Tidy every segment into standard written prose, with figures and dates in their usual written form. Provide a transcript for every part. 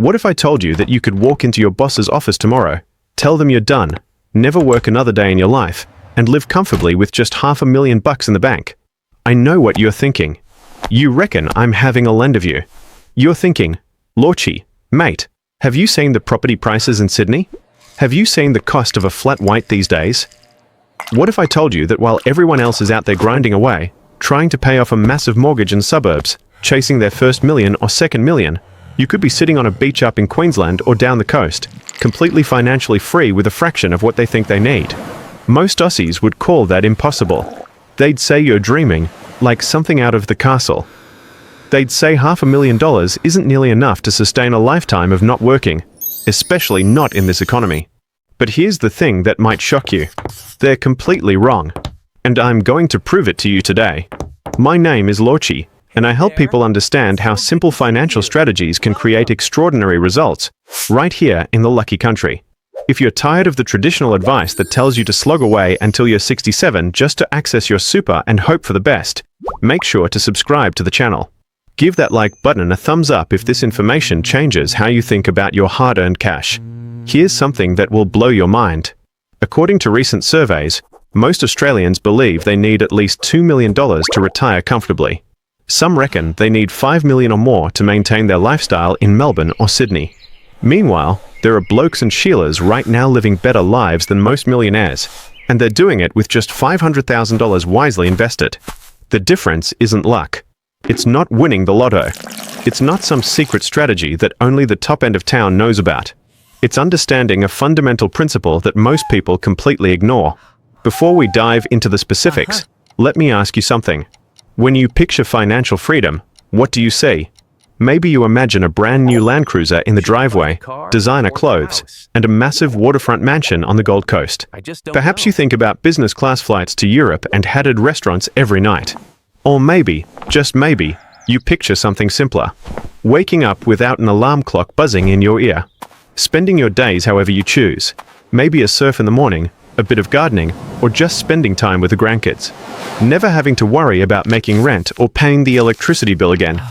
What if I told you that you could walk into your boss's office tomorrow, tell them you're done, never work another day in your life, and live comfortably with just $500,000 in the bank? I know what you're thinking. You reckon I'm having a lend of you. You're thinking, Lachie, mate, have you seen the property prices in Sydney? Have you seen the cost of a flat white these days? What if I told you that while everyone else is out there grinding away, trying to pay off a massive mortgage in the suburbs, chasing their first million or second million, you could be sitting on a beach up in Queensland or down the coast, completely financially free with a fraction of what they think they need? Most Aussies would call that impossible. They'd say you're dreaming, like something out of the castle. They'd say $500,000 isn't nearly enough to sustain a lifetime of not working, especially not in this economy. But here's the thing that might shock you. They're completely wrong. And I'm going to prove it to you today. My name is Lachie, and I help people understand how simple financial strategies can create extraordinary results, right here in the lucky country. If you're tired of the traditional advice that tells you to slog away until you're 67 just to access your super and hope for the best, make sure to subscribe to the channel. Give that like button a thumbs up if this information changes how you think about your hard-earned cash. Here's something that will blow your mind. According to recent surveys, most Australians believe they need at least $2 million to retire comfortably. Some reckon they need $5 million or more to maintain their lifestyle in Melbourne or Sydney. Meanwhile, there are blokes and Sheilas right now living better lives than most millionaires, and they're doing it with just $500,000 wisely invested. The difference isn't luck. It's not winning the lotto. It's not some secret strategy that only the top end of town knows about. It's understanding a fundamental principle that most people completely ignore. Before we dive into the specifics, let me ask you something. When you picture financial freedom, what do you see? Maybe you imagine a brand new Land Cruiser in the driveway, designer clothes, and a massive waterfront mansion on the Gold Coast. Perhaps you think about business class flights to Europe and hatted restaurants every night. Or maybe, just maybe, you picture something simpler. Waking up without an alarm clock buzzing in your ear. Spending your days however you choose. Maybe a surf in the morning, a bit of gardening, or just spending time with the grandkids. Never having to worry about making rent or paying the electricity bill again.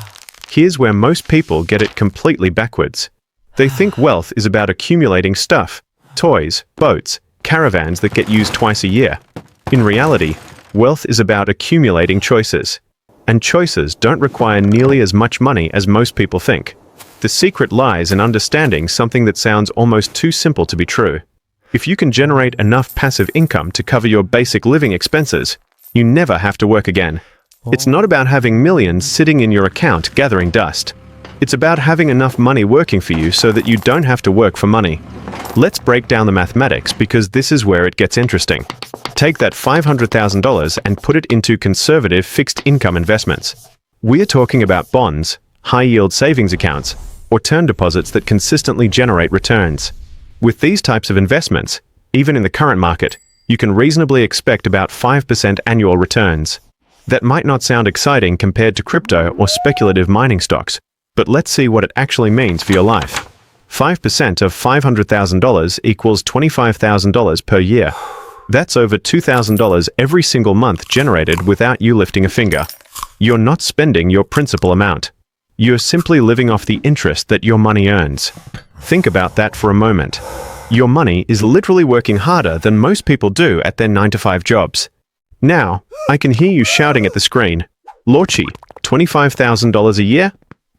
Here's where most people get it completely backwards. They think wealth is about accumulating stuff, toys, boats, caravans that get used twice a year. In reality, wealth is about accumulating choices. And choices don't require nearly as much money as most people think. The secret lies in understanding something that sounds almost too simple to be true. If you can generate enough passive income to cover your basic living expenses, you never have to work again. It's not about having millions sitting in your account gathering dust. It's about having enough money working for you so that you don't have to work for money. Let's break down the mathematics because this is where it gets interesting. Take that $500,000 and put it into conservative fixed income investments. We're talking about bonds, high-yield savings accounts, or term deposits that consistently generate returns. With these types of investments, even in the current market, you can reasonably expect about 5% annual returns. That might not sound exciting compared to crypto or speculative mining stocks, but let's see what it actually means for your life. 5% of $500,000 equals $25,000 per year. That's over $2,000 every single month generated without you lifting a finger. You're not spending your principal amount. You're simply living off the interest that your money earns. Think about that for a moment. Your money is literally working harder than most people do at their 9-to-5 jobs. Now, I can hear you shouting at the screen, Lachie, $25,000 a year?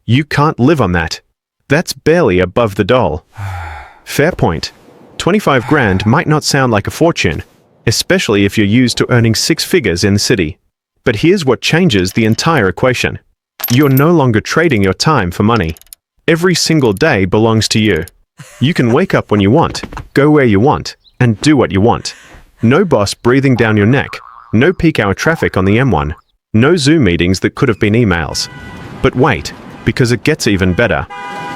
You can't live on that. That's barely above the dole. Fair point. 25 grand might not sound like a fortune, especially if you're used to earning 6 figures in the city. But here's what changes the entire equation. You're no longer trading your time for money. Every single day belongs to you. You can wake up when you want, go where you want, and do what you want. No boss breathing down your neck, no peak hour traffic on the M1, no Zoom meetings that could have been emails. But wait, because it gets even better.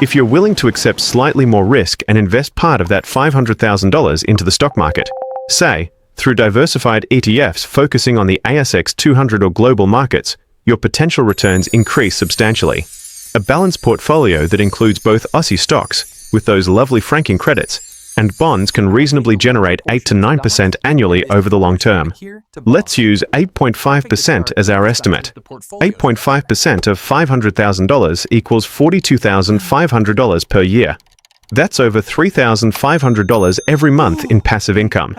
If you're willing to accept slightly more risk and invest part of that $500,000 into the stock market, say, through diversified ETFs focusing on the ASX 200 or global markets, your potential returns increase substantially. A balanced portfolio that includes both Aussie stocks, with those lovely franking credits, and bonds can reasonably generate 8 to 9% annually over the long term. Let's use 8.5% as our estimate. 8.5% of $500,000 equals $42,500 per year. That's over $3,500 every month in passive income.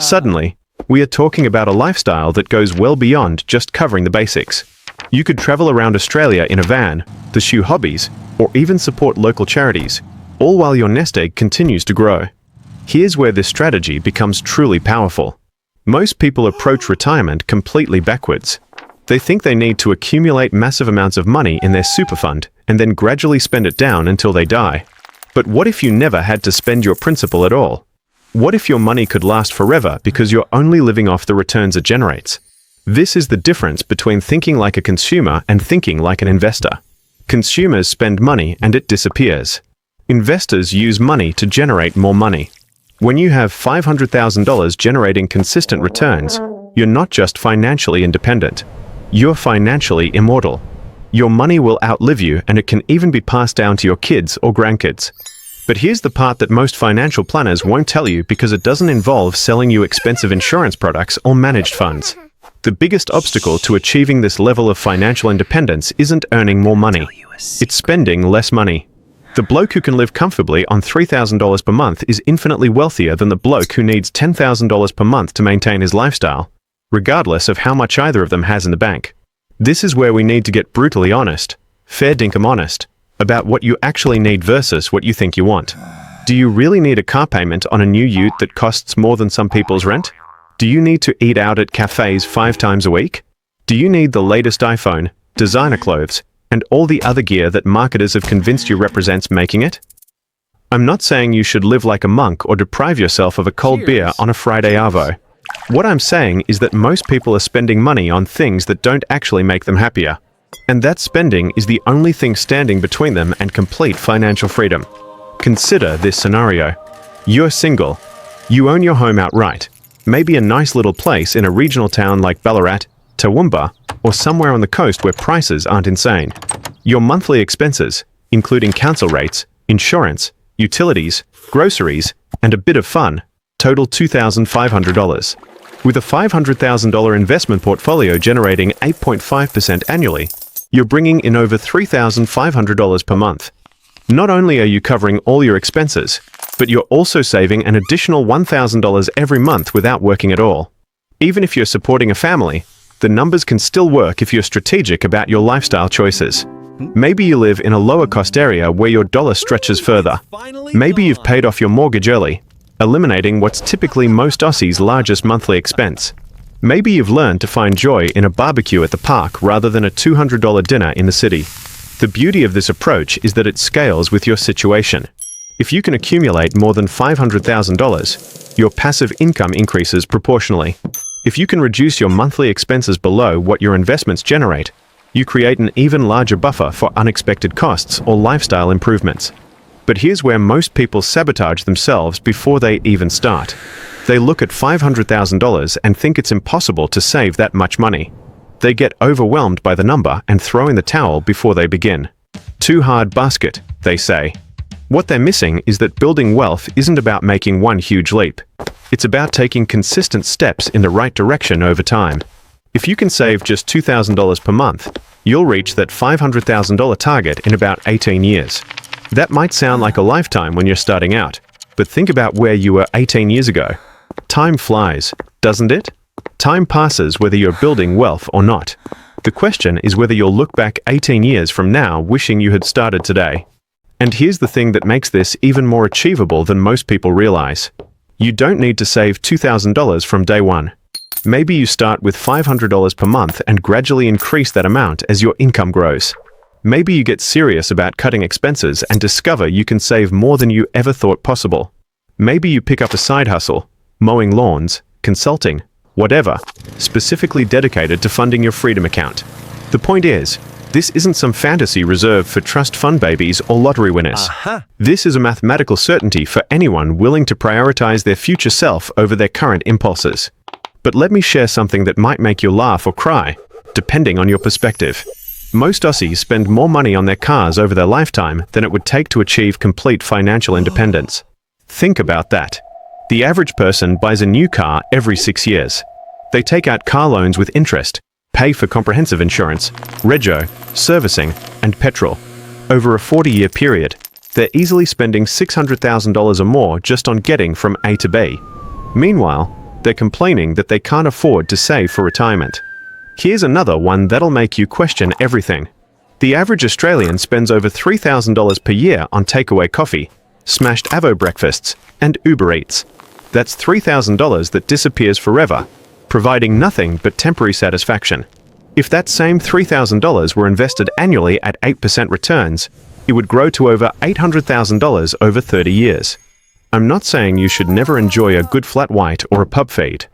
Suddenly, we are talking about a lifestyle that goes well beyond just covering the basics. You could travel around Australia in a van, pursue hobbies, or even support local charities, all while your nest egg continues to grow. Here's where this strategy becomes truly powerful. Most people approach retirement completely backwards. They think they need to accumulate massive amounts of money in their super fund and then gradually spend it down until they die. But what if you never had to spend your principal at all? What if your money could last forever because you're only living off the returns it generates? This is the difference between thinking like a consumer and thinking like an investor. Consumers spend money and it disappears. Investors use money to generate more money. When you have $500,000 generating consistent returns, you're not just financially independent. You're financially immortal. Your money will outlive you, and it can even be passed down to your kids or grandkids. But here's the part that most financial planners won't tell you because it doesn't involve selling you expensive insurance products or managed funds. The biggest obstacle to achieving this level of financial independence isn't earning more money. It's spending less money. The bloke who can live comfortably on $3,000 per month is infinitely wealthier than the bloke who needs $10,000 per month to maintain his lifestyle, regardless of how much either of them has in the bank. This is where we need to get brutally honest, fair dinkum honest, about what you actually need versus what you think you want. Do you really need a car payment on a new ute that costs more than some people's rent? Do you need to eat out at cafes 5 times a week? Do you need the latest iPhone, designer clothes, and all the other gear that marketers have convinced you represents making it? I'm not saying you should live like a monk or deprive yourself of a cold beer on a Friday arvo. What I'm saying is that most people are spending money on things that don't actually make them happier. And that spending is the only thing standing between them and complete financial freedom. Consider this scenario. You're single. You own your home outright. Maybe a nice little place in a regional town like Ballarat, Toowoomba, or somewhere on the coast where prices aren't insane. Your monthly expenses, including council rates, insurance, utilities, groceries, and a bit of fun, total $2,500. With a $500,000 investment portfolio generating 8.5% annually, you're bringing in over $3,500 per month. Not only are you covering all your expenses, but you're also saving an additional $1,000 every month without working at all. Even if you're supporting a family, the numbers can still work if you're strategic about your lifestyle choices. Maybe you live in a lower-cost area where your dollar stretches further. Maybe you've paid off your mortgage early, eliminating what's typically most Aussies' largest monthly expense. Maybe you've learned to find joy in a barbecue at the park rather than a $200 dinner in the city. The beauty of this approach is that it scales with your situation. If you can accumulate more than $500,000, your passive income increases proportionally. If you can reduce your monthly expenses below what your investments generate, you create an even larger buffer for unexpected costs or lifestyle improvements. But here's where most people sabotage themselves before they even start. They look at $500,000 and think it's impossible to save that much money. They get overwhelmed by the number and throw in the towel before they begin. Too hard basket, they say. What they're missing is that building wealth isn't about making one huge leap. It's about taking consistent steps in the right direction over time. If you can save just $2,000 per month, you'll reach that $500,000 target in about 18 years. That might sound like a lifetime when you're starting out, but think about where you were 18 years ago. Time flies, doesn't it? Time passes whether you're building wealth or not. The question is whether you'll look back 18 years from now wishing you had started today. And here's the thing that makes this even more achievable than most people realize. You don't need to save $2,000 from day one. Maybe you start with $500 per month and gradually increase that amount as your income grows. Maybe you get serious about cutting expenses and discover you can save more than you ever thought possible. Maybe you pick up a side hustle, mowing lawns, consulting, whatever, specifically dedicated to funding your freedom account. The point is, this isn't some fantasy reserved for trust fund babies or lottery winners. This is a mathematical certainty for anyone willing to prioritize their future self over their current impulses. But let me share something that might make you laugh or cry, depending on your perspective. Most Aussies spend more money on their cars over their lifetime than it would take to achieve complete financial independence. Think about that. The average person buys a new car every 6 years. They take out car loans with interest, pay for comprehensive insurance, rego, servicing, and petrol. Over a 40-year period, they're easily spending $600,000 or more just on getting from A to B. Meanwhile, they're complaining that they can't afford to save for retirement. Here's another one that'll make you question everything. The average Australian spends over $3,000 per year on takeaway coffee, smashed avo breakfasts, and Uber Eats. That's $3,000 that disappears forever, providing nothing but temporary satisfaction. If that same $3,000 were invested annually at 8% returns, it would grow to over $800,000 over 30 years. I'm not saying you should never enjoy a good flat white or a pub feed.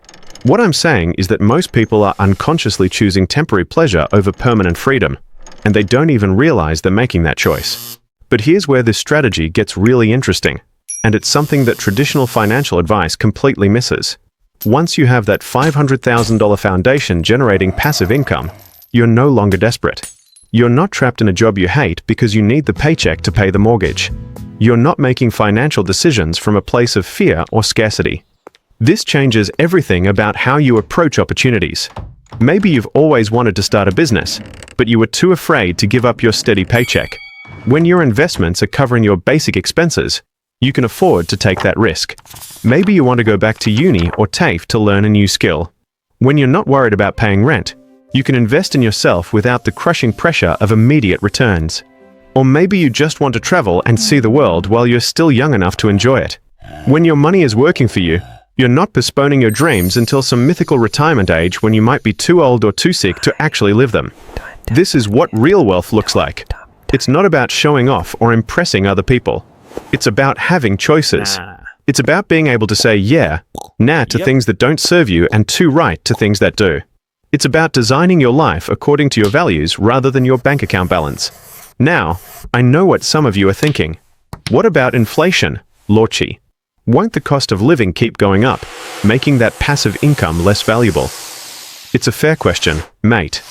What I'm saying is that most people are unconsciously choosing temporary pleasure over permanent freedom, and they don't even realize they're making that choice. But here's where this strategy gets really interesting, and it's something that traditional financial advice completely misses. Once you have that $500,000 foundation generating passive income, you're no longer desperate. You're not trapped in a job you hate because you need the paycheck to pay the mortgage. You're not making financial decisions from a place of fear or scarcity. This changes everything about how you approach opportunities. Maybe you've always wanted to start a business, but you were too afraid to give up your steady paycheck. When your investments are covering your basic expenses, you can afford to take that risk. Maybe you want to go back to uni or TAFE to learn a new skill. When you're not worried about paying rent, you can invest in yourself without the crushing pressure of immediate returns. Or maybe you just want to travel and see the world while you're still young enough to enjoy it. When your money is working for you, you're not postponing your dreams until some mythical retirement age when you might be too old or too sick to actually live them. This is what real wealth looks like. It's not about showing off or impressing other people. It's about having choices. It's about being able to say yeah, nah to things that don't serve you and too right to things that do. It's about designing your life according to your values rather than your bank account balance. Now, I know what some of you are thinking. What about inflation, Lachie? Won't the cost of living keep going up, making that passive income less valuable? It's a fair question, mate.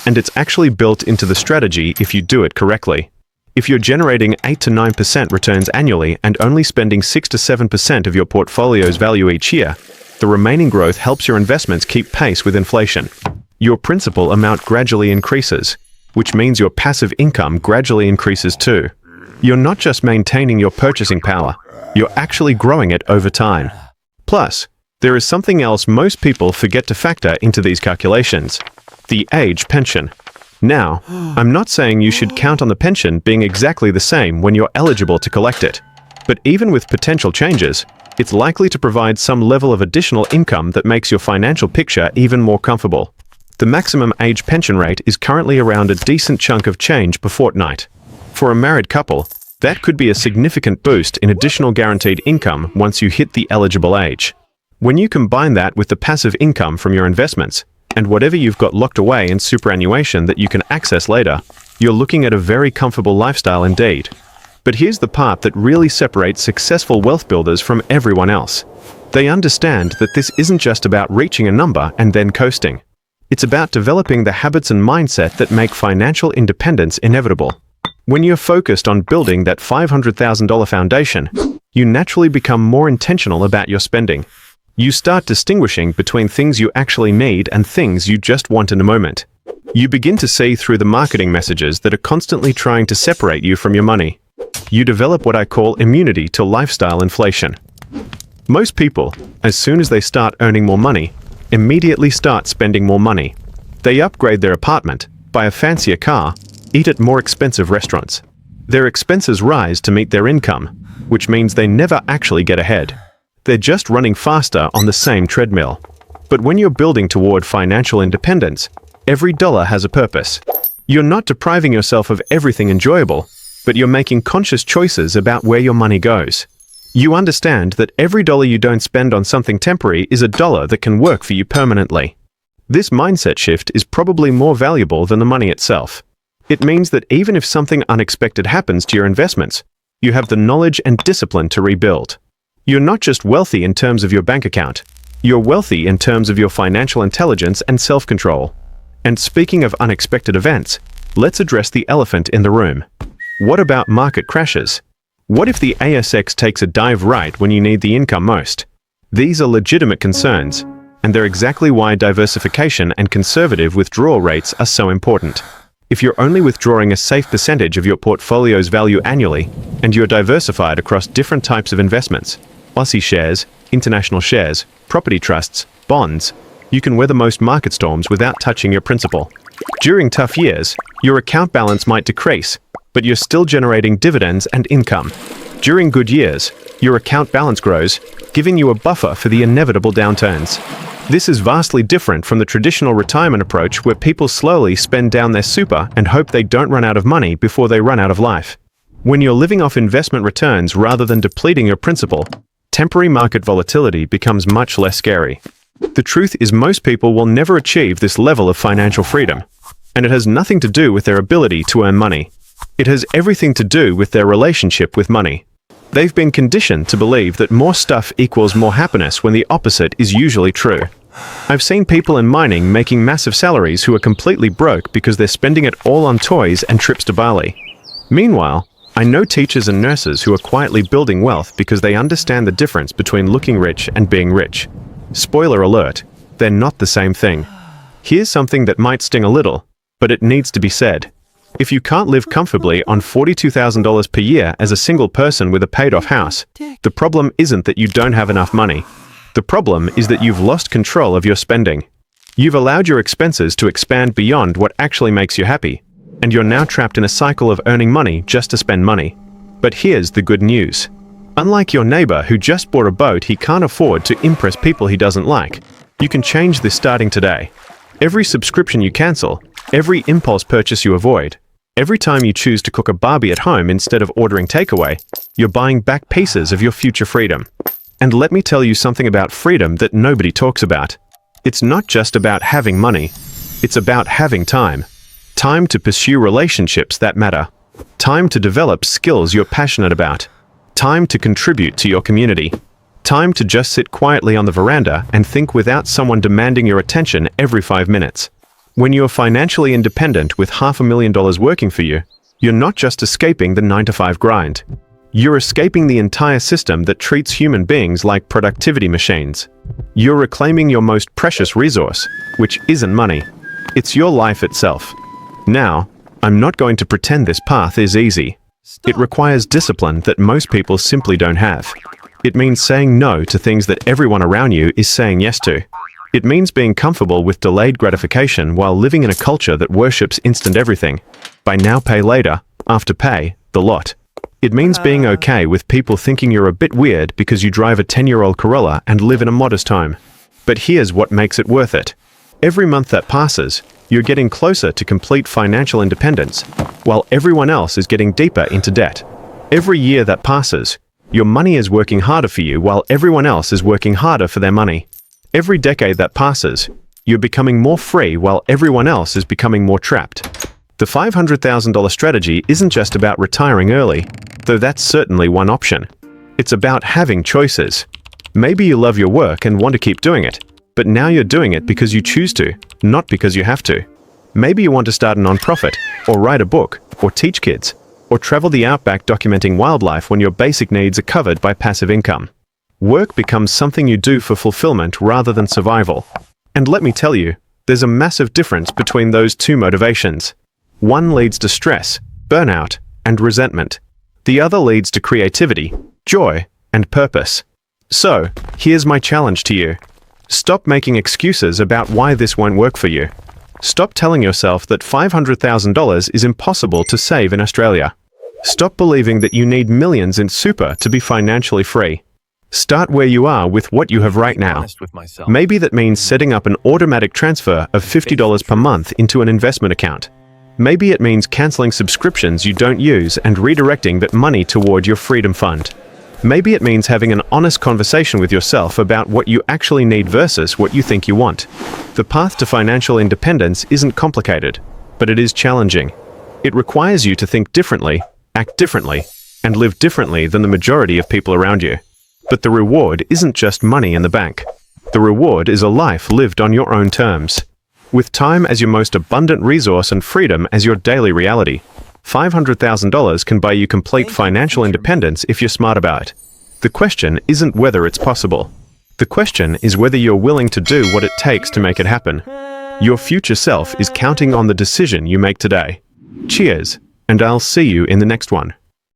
And it's actually built into the strategy if you do it correctly. If you're generating 8 to 9% returns annually and only spending 6 to 7% of your portfolio's value each year, the remaining growth helps your investments keep pace with inflation. Your principal amount gradually increases, which means your passive income gradually increases too. You're not just maintaining your purchasing power, you're actually growing it over time. Plus, there is something else most people forget to factor into these calculations: the age pension. Now, I'm not saying you should count on the pension being exactly the same when you're eligible to collect it. But even with potential changes, it's likely to provide some level of additional income that makes your financial picture even more comfortable. The maximum age pension rate is currently around a decent chunk of change per fortnight. For a married couple, that could be a significant boost in additional guaranteed income once you hit the eligible age. When you combine that with the passive income from your investments, and whatever you've got locked away in superannuation that you can access later, you're looking at a very comfortable lifestyle indeed. But here's the part that really separates successful wealth builders from everyone else. They understand that this isn't just about reaching a number and then coasting. It's about developing the habits and mindset that make financial independence inevitable. When you're focused on building that $500,000 foundation, you naturally become more intentional about your spending. You start distinguishing between things you actually need and things you just want in a moment. You begin to see through the marketing messages that are constantly trying to separate you from your money. You develop what I call immunity to lifestyle inflation. Most people, as soon as they start earning more money, immediately start spending more money. They upgrade their apartment, buy a fancier car, eat at more expensive restaurants. Their expenses rise to meet their income, which means they never actually get ahead. They're just running faster on the same treadmill. But when you're building toward financial independence, every dollar has a purpose. You're not depriving yourself of everything enjoyable, but you're making conscious choices about where your money goes. You understand that every dollar you don't spend on something temporary is a dollar that can work for you permanently. This mindset shift is probably more valuable than the money itself. It means that even if something unexpected happens to your investments, you have the knowledge and discipline to rebuild. You're not just wealthy in terms of your bank account, you're wealthy in terms of your financial intelligence and self-control. And speaking of unexpected events, let's address the elephant in the room. What about market crashes? What if the ASX takes a dive right when you need the income most? These are legitimate concerns, and they're exactly why diversification and conservative withdrawal rates are so important. If you're only withdrawing a safe percentage of your portfolio's value annually, and you're diversified across different types of investments, Aussie shares, international shares, property trusts, bonds, you can weather most market storms without touching your principal. During tough years, your account balance might decrease, but you're still generating dividends and income. During good years, your account balance grows, giving you a buffer for the inevitable downturns. This is vastly different from the traditional retirement approach where people slowly spend down their super and hope they don't run out of money before they run out of life. When you're living off investment returns rather than depleting your principal, temporary market volatility becomes much less scary. The truth is most people will never achieve this level of financial freedom, and it has nothing to do with their ability to earn money. It has everything to do with their relationship with money. They've been conditioned to believe that more stuff equals more happiness when the opposite is usually true. I've seen people in mining making massive salaries who are completely broke because they're spending it all on toys and trips to Bali. Meanwhile, I know teachers and nurses who are quietly building wealth because they understand the difference between looking rich and being rich. Spoiler alert, they're not the same thing. Here's something that might sting a little, but it needs to be said. If you can't live comfortably on $42,000 per year as a single person with a paid-off house, the problem isn't that you don't have enough money. The problem is that you've lost control of your spending. You've allowed your expenses to expand beyond what actually makes you happy, and you're now trapped in a cycle of earning money just to spend money. But here's the good news. Unlike your neighbor who just bought a boat he can't afford to impress people he doesn't like, you can change this starting today. Every subscription you cancel, every impulse purchase you avoid, every time you choose to cook a Barbie at home instead of ordering takeaway, you're buying back pieces of your future freedom. And let me tell you something about freedom that nobody talks about. It's not just about having money. It's about having time. Time to pursue relationships that matter. Time to develop skills you're passionate about. Time to contribute to your community. Time to just sit quietly on the veranda and think without someone demanding your attention every 5 minutes. When you're financially independent with $500,000 working for you, you're not just escaping the 9-to-5 grind. You're escaping the entire system that treats human beings like productivity machines. You're reclaiming your most precious resource, which isn't money. It's your life itself. Now, I'm not going to pretend this path is easy. It requires discipline that most people simply don't have. It means saying no to things that everyone around you is saying yes to. It means being comfortable with delayed gratification while living in a culture that worships instant everything. Buy now, pay later, Afterpay, the lot. It means being okay with people thinking you're a bit weird because you drive a 10-year-old Corolla and live in a modest home. But here's what makes it worth it. Every month that passes, you're getting closer to complete financial independence, while everyone else is getting deeper into debt. Every year that passes, your money is working harder for you while everyone else is working harder for their money. Every decade that passes, you're becoming more free while everyone else is becoming more trapped. The $500,000 strategy isn't just about retiring early, though that's certainly one option. It's about having choices. Maybe you love your work and want to keep doing it, but now you're doing it because you choose to, not because you have to. Maybe you want to start a nonprofit, or write a book, or teach kids, or travel the outback documenting wildlife when your basic needs are covered by passive income. Work becomes something you do for fulfillment rather than survival. And let me tell you, there's a massive difference between those two motivations. One leads to stress, burnout, and resentment. The other leads to creativity, joy, and purpose. So, here's my challenge to you. Stop making excuses about why this won't work for you. Stop telling yourself that $500,000 is impossible to save in Australia. Stop believing that you need millions in super to be financially free. Start where you are with what you have right now. Maybe that means setting up an automatic transfer of $50 per month into an investment account. Maybe it means canceling subscriptions you don't use and redirecting that money toward your freedom fund. Maybe it means having an honest conversation with yourself about what you actually need versus what you think you want. The path to financial independence isn't complicated, but it is challenging. It requires you to think differently, act differently, and live differently than the majority of people around you. But the reward isn't just money in the bank. The reward is a life lived on your own terms. With time as your most abundant resource and freedom as your daily reality. $500,000 can buy you complete financial independence if you're smart about it. The question isn't whether it's possible. The question is whether you're willing to do what it takes to make it happen. Your future self is counting on the decision you make today. Cheers, and I'll see you in the next one.